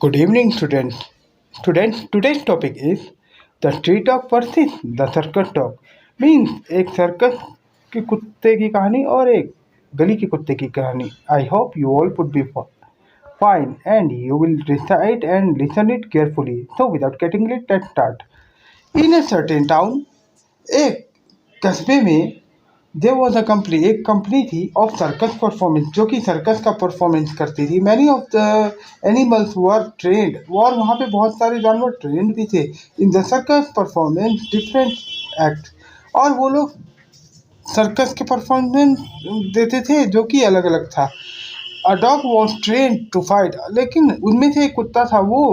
Good evening, students. Students, today's topic is the street dog versus the circus dog. Means एक circus के कुत्ते की कहानी और एक गली के कुत्ते की कहानी. I hope you all would be fine and you will recite and listen it carefully. So without getting late, let's start. In a certain town, एक कस्बे में देयर वॉज एक कंपनी थी ऑफ सर्कस परफॉर्मेंस जो कि circus का performance करती थी. Many of the animals were trend और वहाँ पे बहुत सारे जानवर ट्रेंड भी थे in the circus performance different act. और वो लोग सर्कस के परफॉर्मेंस देते थे जो कि अलग अलग था. A dog was trained to fight, लेकिन उनमें से एक कुत्ता था वो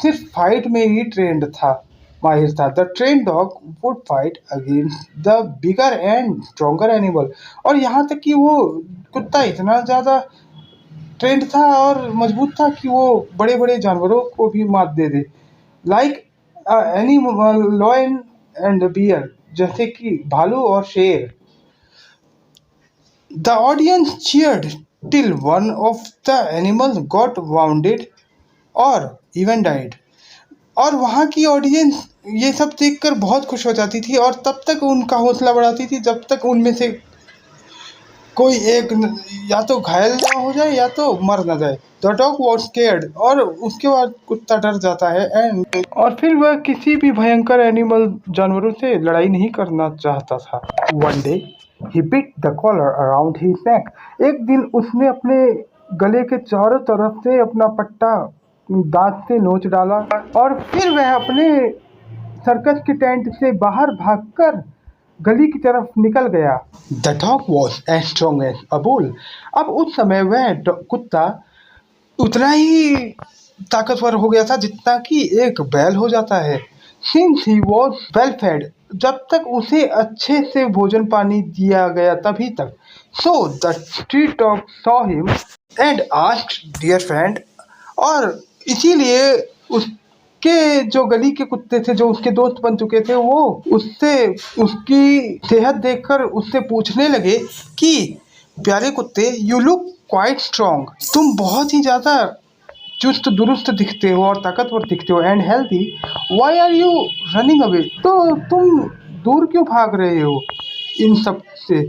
सिर्फ फाइट में ही ट्रेंड था, माहिर था. The train dog would fight against the bigger and stronger animal. और यहाँ तक कि वो कुत्ता इतना ज़्यादा ट्रेंड था और मजबूत था कि वो बड़े बड़े जानवरों को भी मात दे दे. Like animal lion and bear, जैसे कि भालू और शेर. The audience cheered till one of the animals got wounded or even died. और वहाँ की ऑडियंस ये सब देखकर बहुत खुश हो जाती थी और तब तक उनका हौसला बढ़ाती थी जब तक उनमें से कोई एक या तो घायल ना हो जाए या तो मर ना जाए. द डॉग वॉज स्केर्ड, और उसके बाद कुत्ता डर जाता है एंड और फिर वह किसी भी भयंकर एनिमल जानवरों से लड़ाई नहीं करना चाहता था. One day he bit the collar around his neck. एक दिन उसने अपने गले के चारों तरफ से अपना पट्टा दांत से नोच डाला और फिर वह अपने सर्कस के टेंट से बाहर भागकर गली की तरफ निकल गया. The dog was as strong as a bull. अब उस समय वह कुत्ता उतना ही ताकतवर हो गया था जितना कि एक बैल हो जाता है. Since he was well fade, जब तक उसे अच्छे से भोजन पानी दिया गया तभी तक. So the street dog saw him and asked dear friend. और इसीलिए उसके जो गली के कुत्ते थे जो उसके दोस्त बन चुके थे वो उससे उसकी सेहत देखकर उससे पूछने लगे कि प्यारे कुत्ते, यू लुक क्वाइट स्ट्रॉन्ग, तुम बहुत ही ज़्यादा चुस्त दुरुस्त दिखते हो और ताकतवर दिखते हो and healthy. Why are you running away, तो तुम दूर क्यों भाग रहे हो इन सब से.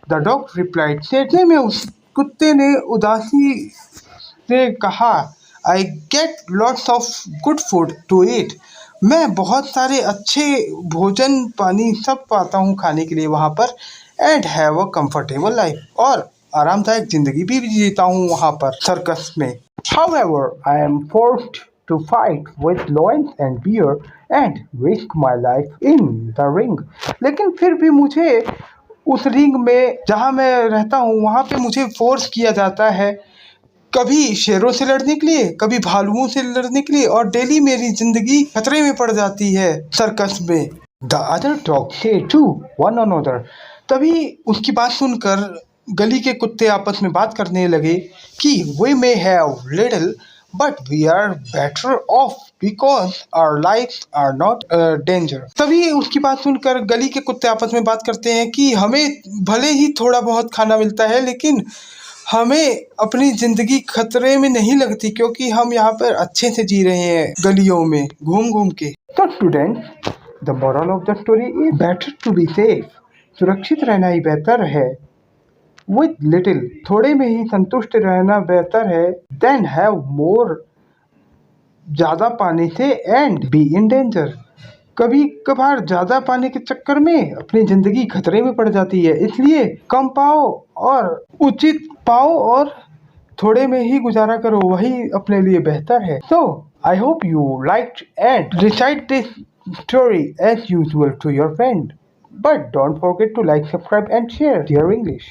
The dog replied. सेठने में उस कुत्ते ने उदासी से कहा, I get lots of good food to eat. मैं बहुत सारे अच्छे भोजन पानी सब पाता हूँ खाने के लिए वहाँ पर. And have a comfortable life, और आरामदायक जिंदगी भी जीता हूँ वहाँ पर सर्कस में. However, I am forced to fight with lions and bear and risk my life in the ring. लेकिन फिर भी मुझे उस रिंग में जहाँ मैं रहता हूँ वहाँ पे मुझे फोर्स किया जाता है कभी शेरों से लड़ने के लिए, कभी भालुओं से लड़ने के लिए, और डेली मेरी जिंदगी खतरे में पड़ जाती है सर्कस में. The other dog said to one another. तभी उसकी बात सुनकर गली के कुत्ते आपस में बात करने लगे कि we may have little but we are better off because our lives are not danger. तभी उसकी बात सुनकर गली के कुत्ते आपस में बात करते हैं कि हमें भले ही थोड़ा बहुत खाना मिलता है लेकिन हमें अपनी जिंदगी खतरे में नहीं लगती क्योंकि हम यहाँ पर अच्छे से जी रहे हैं गलियों में घूम घूम के. तो student, the moral of the story is better to be safe. सुरक्षित रहना ही बेहतर है. विथ लिटिल, थोड़े में ही संतुष्ट रहना बेहतर है. देन हैव मोर, ज़्यादा पाने से एंड बी इन डेंजर. कभी कभार ज़्यादा पाने के चक्कर में अपनी ज़िंदगी खतरे में पड़ जाती है, इसलिए कम पाओ और उचित पाओ और थोड़े में ही गुजारा करो, वही अपने लिए बेहतर है. So I hope you liked and recite this story as usual to your friend. But don't forget to like, subscribe and share. Dear English.